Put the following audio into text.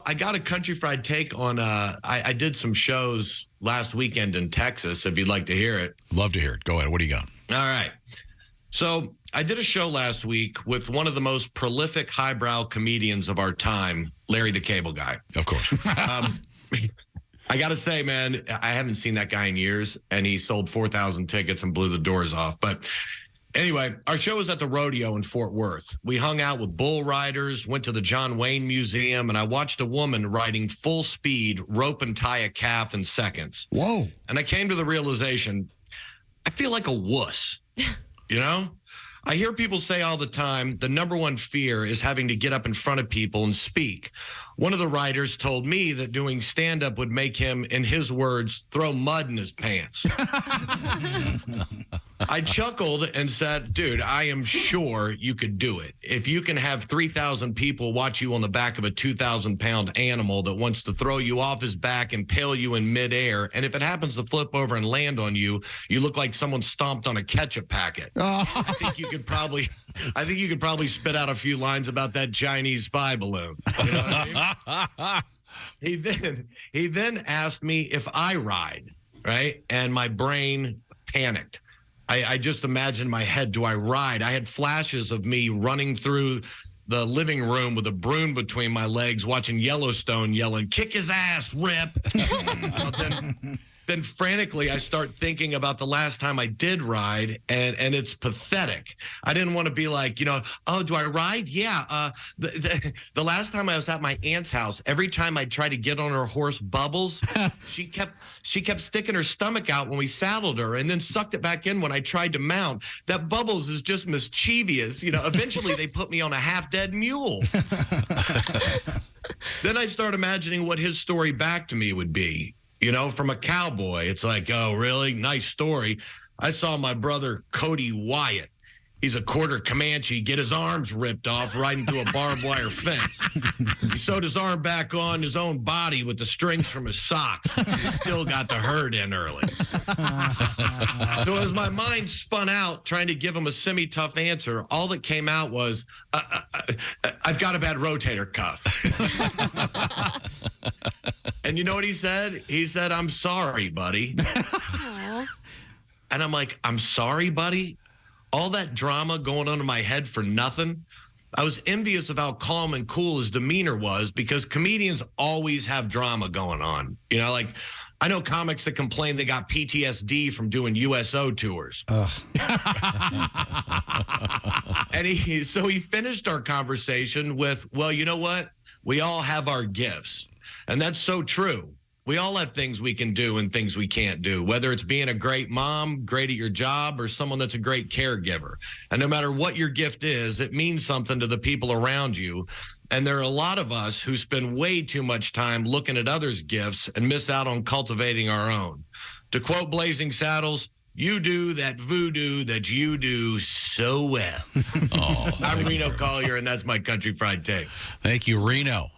I got a country fried take on, I did some shows last weekend in Texas, if you'd like to hear it. Love to hear it. Go ahead. What do you got? All right. So I did a show last week with one of the most prolific highbrow comedians of our time, Larry the Cable Guy. Of course. I got to say, man, I haven't seen that guy in years, and he sold 4,000 tickets and blew the doors off. But anyway, our show was at the rodeo in Fort Worth. We hung out with bull riders, went to the John Wayne Museum, and I watched a woman riding full speed, rope and tie a calf in seconds. Whoa. And I came to the realization, I feel like a wuss, you know? I hear people say all the time, the number one fear is having to get up in front of people and speak. One of the writers told me that doing stand-up would make him, in his words, throw mud in his pants. I chuckled and said, dude, I am sure you could do it. If you can have 3,000 people watch you on the back of a 2,000-pound animal that wants to throw you off his back, impale you in midair, and if it happens to flip over and land on you, you look like someone stomped on a ketchup packet. I think you could probably spit out a few lines about that Chinese spy balloon. You know what I mean? He then asked me if I ride, right? And my brain panicked. I just imagined in my head, do I ride? I had flashes of me running through the living room with a broom between my legs, watching Yellowstone, yelling, kick his ass, Rip. Then frantically, I start thinking about the last time I did ride, and it's pathetic. I didn't want to be like, oh, do I ride? Yeah. The last time I was at my aunt's house, every time I tried to get on her horse Bubbles, she kept sticking her stomach out when we saddled her, and then sucked it back in when I tried to mount. That Bubbles is just mischievous. Eventually they put me on a half-dead mule. Then I start imagining what his story back to me would be. From a cowboy. It's like, oh, really? Nice story. I saw my brother Cody Wyatt. He's a quarter Comanche, get his arms ripped off riding through a barbed wire fence. He sewed his arm back on his own body with the strings from his socks. He still got the herd in early. So as my mind spun out trying to give him a semi-tough answer, all that came out was, I've got a bad rotator cuff. And you know what he said? He said, I'm sorry, buddy. And I'm like, I'm sorry, buddy? All that drama going on in my head for nothing? I was envious of how calm and cool his demeanor was, because comedians always have drama going on. I know comics that complain they got PTSD from doing USO tours. And so he finished our conversation with, well, you know what? We all have our gifts. And that's so true. We all have things we can do and things we can't do, whether it's being a great mom, great at your job, or someone that's a great caregiver. And no matter what your gift is, it means something to the people around you. And there are a lot of us who spend way too much time looking at others' gifts and miss out on cultivating our own. To quote Blazing Saddles, you do that voodoo that you do so well. I'm Reno Collier, and that's my country fried take. Thank you, Reno.